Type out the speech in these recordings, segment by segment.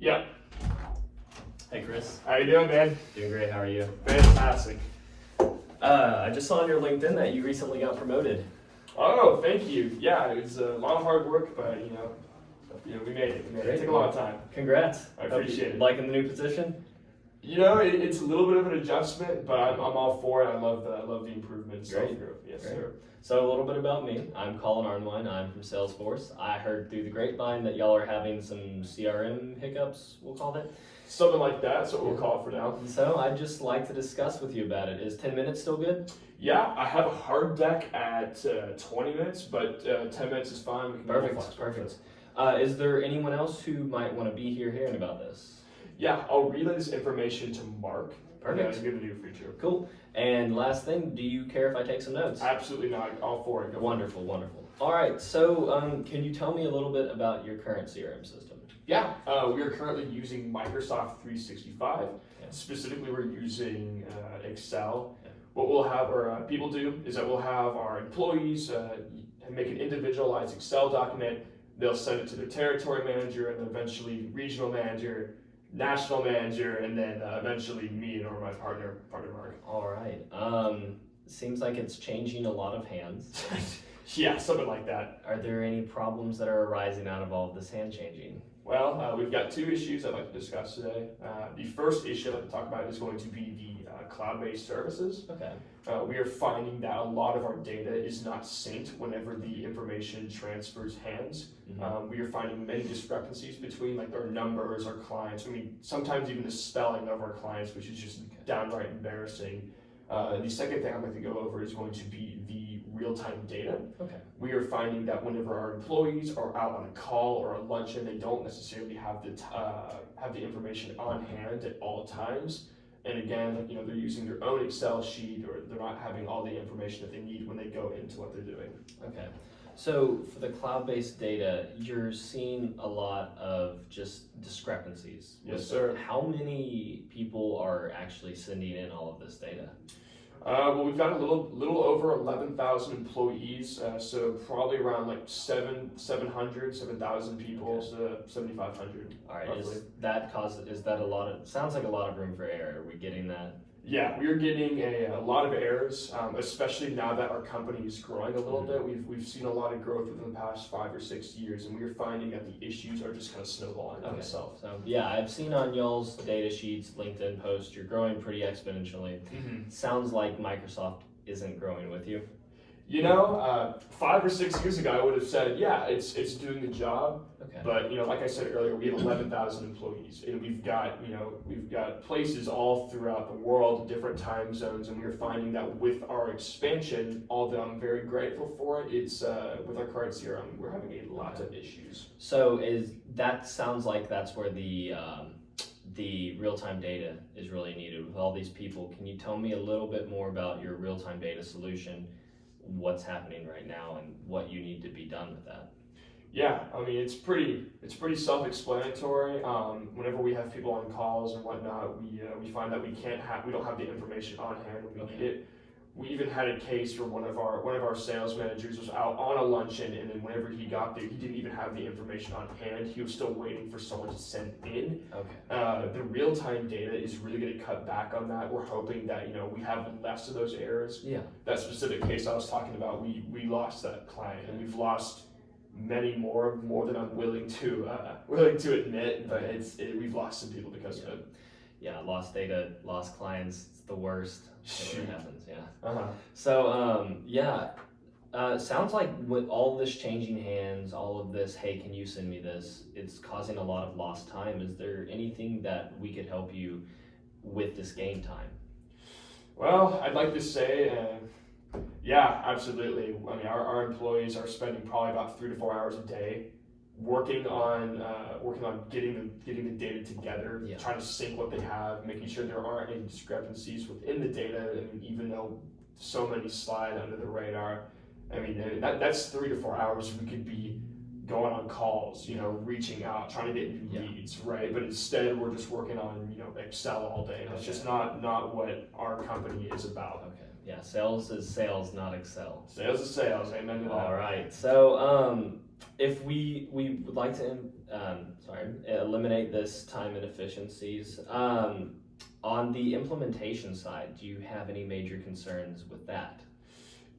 Yeah. Hey Chris. How you doing, man? Doing great, how are you? Fantastic. I just saw on your LinkedIn that you recently got promoted. Oh, thank you. Yeah, it was a lot of hard work, but we made it. It took a long time. Congrats. I appreciate it. Liking the new position? It's a little bit of an adjustment, but I'm all for it. I love the improvements. Great. Yes, Great. sir. So a little bit about me. I'm Colin Arnwine. I'm from Salesforce. I heard through the grapevine that y'all are having some CRM hiccups, we'll call it. Something like that. That's what we'll call it for now. So I'd just like to discuss with you about it. Is 10 minutes still good? Yeah, I have a hard deck at 20 minutes, but 10 minutes is fine. We can go fast. Perfect. Is there anyone else who might want to be here hearing about this? Yeah, I'll relay this information to Mark. Perfect. Yeah, good to do for you too. Cool. And last thing, do you care if I take some notes? Absolutely not. All for it. Go for it. Wonderful. All right, so can you tell me a little bit about your current CRM system? Yeah, we are currently using Microsoft 365. Yeah. Specifically, we're using Excel. Yeah. What we'll have our people do is that we'll have our employees make an individualized Excel document. They'll send it to their territory manager, and then eventually regional manager, national manager, and then eventually me or my partner Mark. All right. Seems like it's changing a lot of hands. Yeah, something like that. Are there any problems that are arising out of all of this hand changing? Well, we've got two issues I'd like to discuss today. The first issue I'd like to talk about is going to be the cloud-based services. Okay. We are finding that a lot of our data is not synced whenever the information transfers hands. Mm-hmm. We are finding many discrepancies between like our numbers, our clients. I mean, sometimes even the spelling of our clients, which is just downright embarrassing. The second thing I'd like to go over is going to be the real-time data. Okay. We are finding that whenever our employees are out on a call or a luncheon, they don't necessarily have the information on hand at all times. And again, they're using their own Excel sheet, or they're not having all the information that they need when they go into what they're doing. Okay. So for the cloud-based data, you're seeing a lot of just discrepancies. Yes, sir. How many people are actually sending in all of this data? Well, we've got a little over 11,000 employees, so probably around like 7,000 people, Okay. so 7,500. All right. Roughly. Is that a lot of? Sounds like a lot of room for error. Are we getting that? Yeah, we are getting a lot of errors, especially now that our company is growing a little bit. We've seen a lot of growth within the past 5 or 6 years, and we are finding that the issues are just kind of snowballing on itself. So yeah, I've seen on y'all's data sheets, LinkedIn posts, you're growing pretty exponentially. Sounds like Microsoft isn't growing with you. 5 or 6 years ago, I would have said, yeah, it's doing the job. Okay. But like I said earlier, we have 11,000 employees, and we've got places all throughout the world, different time zones, and we are finding that with our expansion, although I'm very grateful for it, it's with our current CRM, we're having a lot of issues. So sounds like that's where the real-time data is really needed with all these people. Can you tell me a little bit more about your real-time data solution? What's happening right now and what you need to be done with that? Yeah, I mean it's pretty self-explanatory. Whenever we have people on calls and whatnot, we find that we don't have the information on hand when we need it. We even had a case where one of our sales managers was out on a luncheon, and then whenever he got there, he didn't even have the information on hand. He was still waiting for someone to send in. Okay. The real-time data is really going to cut back on that. We're hoping that we have less of those errors. Yeah. That specific case I was talking about, we lost that client, and we've lost many more than I'm willing to admit. But we've lost some people because of it. Yeah, lost data, lost clients. It's the worst. It happens. Yeah. Uh-huh. So sounds like with all this changing hands, all of this, hey, can you send me this? It's causing a lot of lost time. Is there anything that we could help you with this gain time? Well, I'd like to say, yeah, absolutely. I mean, our employees are spending probably about 3 to 4 hours a day working on getting the data together, trying to sync what they have, making sure there aren't any discrepancies within the data. I mean, even though so many slide under the radar, I mean that's 3 to 4 hours we could be going on calls, reaching out, trying to get new leads, right? But instead we're just working on Excel all day. That's just not what our company is about. Okay. Yeah, sales is sales, not Excel. Sales is sales. Amen to that. All right. So if we would like to eliminate this time inefficiencies, on the implementation side, do you have any major concerns with that?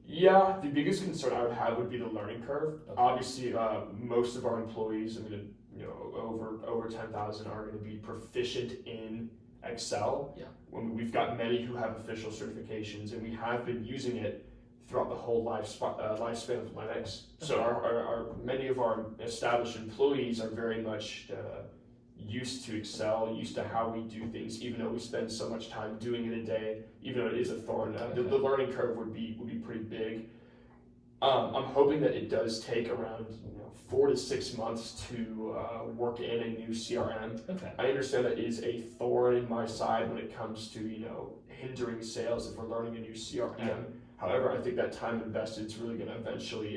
Yeah, the biggest concern I would have would be the learning curve. Okay. Obviously, most of our employees, over 10,000 are going to be proficient in Excel. Yeah. When we've got many who have official certifications, and we have been using it throughout the whole lifespan of Linux. So our many of our established employees are very much used to Excel, used to how we do things, even though we spend so much time doing it a day, even though it is a thorn. The learning curve would be pretty big. I'm hoping that it does take around 4 to 6 months to work in a new CRM. Okay. I understand that is a thorn in my side when it comes to hindering sales if we're learning a new CRM. Yeah. However, I think that time invested is really going to eventually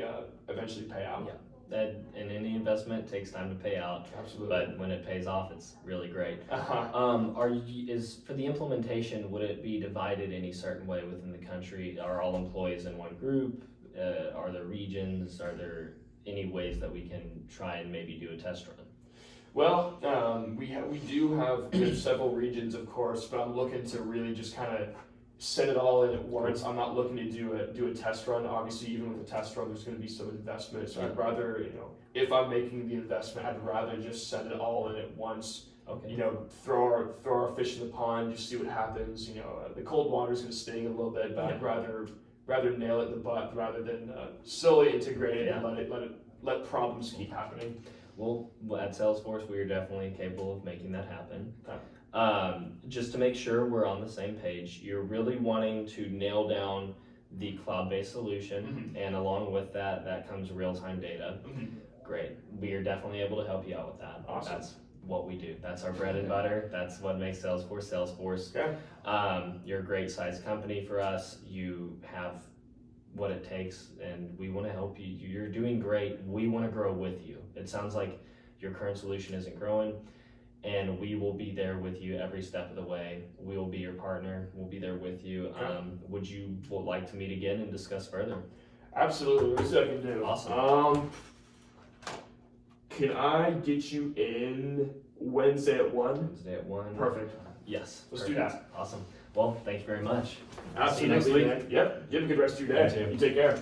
pay out. Yeah. That in any investment takes time to pay out, Absolutely. but when it pays off, it's really great. Uh-huh. Is for the implementation, would it be divided any certain way within the country? Are all employees in one group? Are there regions? Are there any ways that we can try and maybe do a test run? Well, we do have several regions, of course, but I'm looking to really just kind of set it all in at once. I'm not looking to do a test run. Obviously, even with a test run, there's going to be some investment. So I'd rather, if I'm making the investment, I'd rather just set it all in at once. Okay. Throw our fish in the pond, just see what happens. The cold water is going to sting a little bit, but I'd rather nail it in the butt rather than slowly integrate it and let problems keep happening. Well, at Salesforce, we are definitely capable of making that happen. Okay. Just to make sure we're on the same page, you're really wanting to nail down the cloud-based solution, and along with that comes real-time data. Great. We are definitely able to help you out with that. Awesome. That's what we do. That's our bread and butter. That's what makes Salesforce Salesforce. Okay. You're a great sized company for us. You have what it takes, and we want to help you. You're doing great. We want to grow with you. It sounds like your current solution isn't growing, and we will be there with you every step of the way. We will be your partner. We'll be there with you. Okay. Would you like to meet again and discuss further? Absolutely. Let me see what I can do. Awesome. Can I get you in Wednesday at 1? Wednesday at 1. Perfect. Yes. Let's do perfect. Awesome. Well, thank you very much. Absolutely. See you next week. Man. Yep. You have a good rest of your day. You too. You take care.